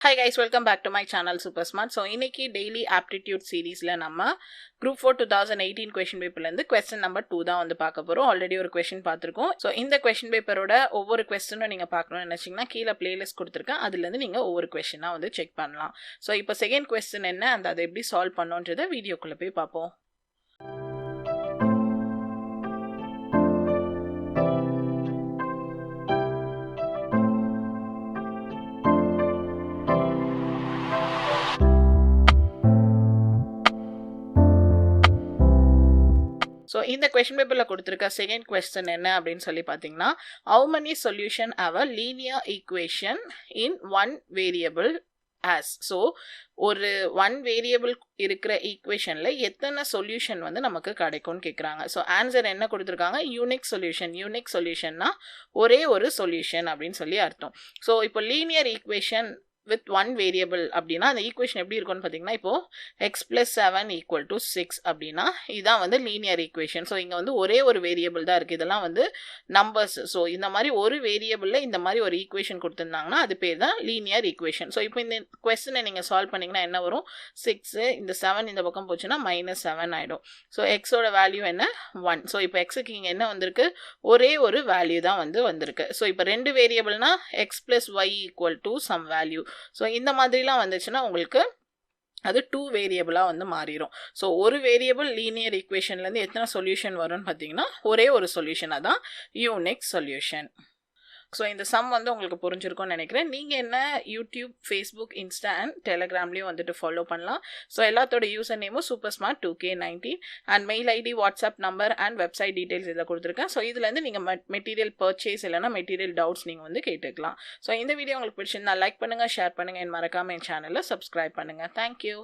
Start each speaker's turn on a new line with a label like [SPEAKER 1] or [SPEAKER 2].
[SPEAKER 1] Hi guys, welcome back to my channel Super Smart. So இன்னைக்கு daily aptitude seriesல நம்ம group 4 2018 question paperல இருந்து question number 2 தான் வந்து பார்க்க போறோம். ஆல்ரெடி ஒரு question பார்த்திருக்கோம். So இந்த question paperோட ஒவ்வொரு questionம் நீங்க பார்க்கணும்னு நினைச்சீங்கன்னா கீழ playlist கொடுத்திருக்கேன். அதுல இருந்து நீங்க ஒவ்வொரு questionஆ வந்து செக் பண்ணலாம். So இப்போ second question என்ன and அதை எப்படி சால்வ் பண்ணனும்ன்றத வீடியோக்குள்ள போய் பாப்போம். So இந்த question paperல கொடுத்திருக்க second question என்ன அப்படின்னு சொல்லி பார்த்தீங்கன்னா, how many solution have a linear equation in one variable as? So ஒரு one variable இருக்கிற ஈக்குவேஷன்ல எத்தனை சொல்யூஷன் வந்து நமக்கு கிடைக்கும்னு கேக்குறாங்க. ஸோ ஆன்சர் என்ன கொடுத்துருக்காங்க, யூனிக் சொல்யூஷன். யூனிக் சொல்யூஷன்னா ஒரே ஒரு சொல்யூஷன் அப்படின்னு சொல்லி அர்த்தம். ஸோ இப்போ linear equation with one variable அப்படின்னா அந்த ஈக்குவேஷன் எப்படி இருக்கும்னு பார்த்தீங்கன்னா, இப்போ x plus 7 equal to 6 அப்படின்னா இதான் வந்து லீனியர் ஈக்குவேஷன். ஸோ இங்கே வந்து ஒரே ஒரு வேரியபிள் தான் இருக்குது. இதெல்லாம் வந்து நம்பர்ஸ். ஸோ இந்த மாதிரி ஒரு வேரியபிளில் இந்த மாதிரி ஒரு ஈக்குவேஷன் கொடுத்துருந்தாங்கன்னா அது பேர் தான் லீனியர் ஈக்குவேஷன். ஸோ இப்போ இந்த கொஸ்டினை நீங்கள் சால்வ் பண்ணிங்கன்னா என்ன வரும், 6 இந்த 7 இந்த பக்கம் போச்சுன்னா -7 ஆகிடும். ஸோ எக்ஸோட வேல்யூ என்ன, 1. ஸோ இப்போ எக்ஸுக்கு இங்கே என்ன வந்திருக்கு, ஒரே ஒரு வேல்யூ தான் வந்திருக்கு. ஸோ இப்போ ரெண்டு வேரியபிள்னா x plus y equal to some value. So இந்த மாதிரிலாம் வந்துச்சுன்னா உங்களுக்கு அது 2 வேரியபிளாக வந்து மாறிடும். ஸோ ஒரு வேரியபிள் லீனியர் ஈக்குவேஷன்லேருந்து எத்தனை சொல்யூஷன் வரும்னு பார்த்தீங்கன்னா ஒரே ஒரு சொல்யூஷன், அதான் யூனிக் சொல்யூஷன். ஸோ இந்த சம் வந்து உங்களுக்கு புரிஞ்சிருக்கும்னு நினைக்கிறேன். நீங்கள் என்ன யூடியூப், ஃபேஸ்புக், இன்ஸ்டா அண்ட் டெலிகிராம்லேயும் வந்துட்டு ஃபாலோ பண்ணலாம். ஸோ எல்லாத்தோட யூசர் நேமும் super smart 2K19 and mail ID, WhatsApp number and website details இதில் கொடுத்துருக்கேன். ஸோ இதுலேருந்து நீங்கள் மெட்டீரியல் பர்ச்சேஸ் இல்லைனா மெட்டீரியல் டவுட்ஸ் நீங்கள் வந்து கேட்டுக்கலாம். ஸோ இந்த வீடியோ உங்களுக்கு பிடிச்சிருந்தா லைக் பண்ணுங்கள், ஷேர் பண்ணுங்கள், மறக்காமல் என் சேனலில் சப்ஸ்கிரைப் பண்ணுங்கள். தேங்க்யூ.